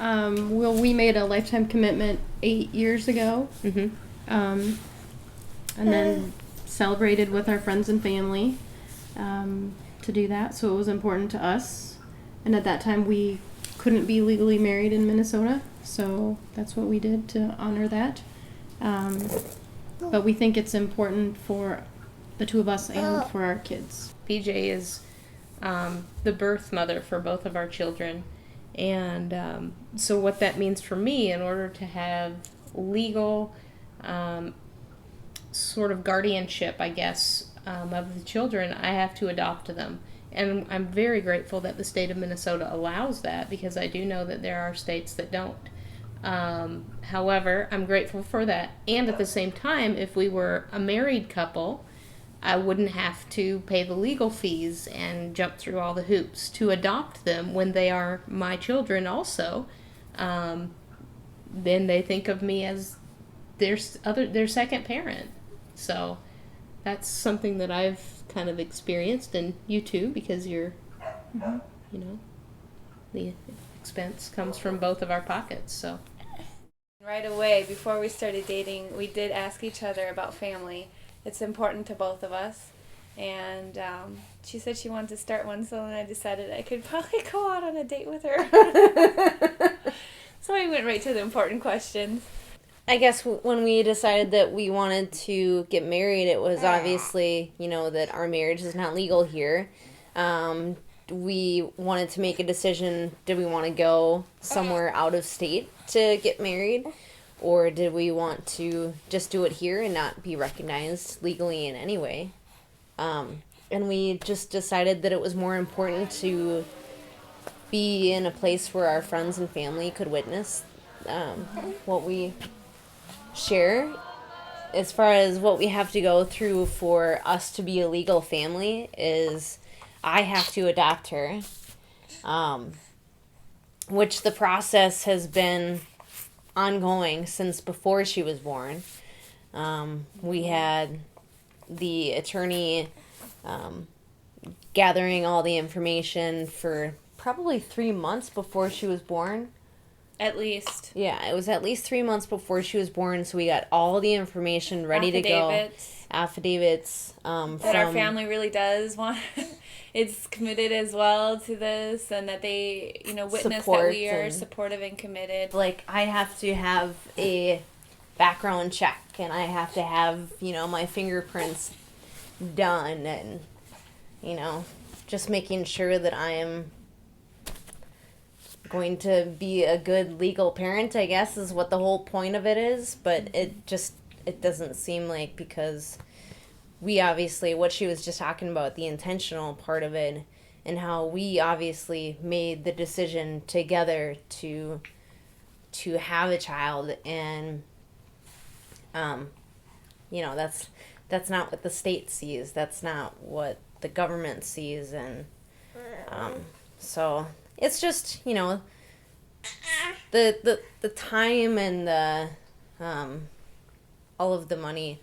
Well, we made a lifetime commitment 8 years ago, and then celebrated with our friends and family to do that. So it was important to us. And at that time, we couldn't be legally married in Minnesota, so that's what we did to honor that. But we think it's important for the two of us and for our kids. PJ is the birth mother for both of our children. And so what that means for me, in order to have legal sort of guardianship, I guess, of the children, I have to adopt them. And I'm very grateful that the state of Minnesota allows that, because I do know that there are states that don't. However, I'm grateful for that. And at the same time, if we were a married couple, I wouldn't have to pay the legal fees and jump through all the hoops to adopt them when they are my children also. Then they think of me as their second parent. So that's something that I've kind of experienced, and you too, because you're, the expense comes from both of our pockets. So right away, before we started dating, we did ask each other about family. It's important to both of us. And she said she wanted to start one, so then I decided I could probably go out on a date with her. So I went right to the important questions. I guess when we decided that we wanted to get married, it was obviously, that our marriage is not legal here. We wanted to make a decision. Did we want to go somewhere out of state to get married? Or did we want to just do it here and not be recognized legally in any way? And we just decided that it was more important to be in a place where our friends and family could witness what we share. As far as what we have to go through for us to be a legal family is I have to adopt her, which the process has been ongoing since before she was born. We had the attorney gathering all the information for probably 3 months before she was born. At least. Yeah, it was at least 3 months before she was born, so we got all the information ready to go. Affidavits. That our family really does want, it's committed as well to this, and that they, witness that we are supportive and committed. Like, I have to have a background check, and I have to have, my fingerprints done, and, just making sure that I am going to be a good legal parent, I guess, is what the whole point of it is. But it doesn't seem like, because we obviously, what she was just talking about, the intentional part of it, and how we obviously made the decision together to have a child, and that's not what the state sees, that's not what the government sees, and so it's just, the time and the all of the money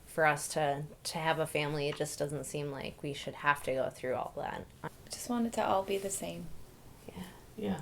for us to have a family. It just doesn't seem like we should have to go through all that. Just want it to all be the same. Yeah. yeah.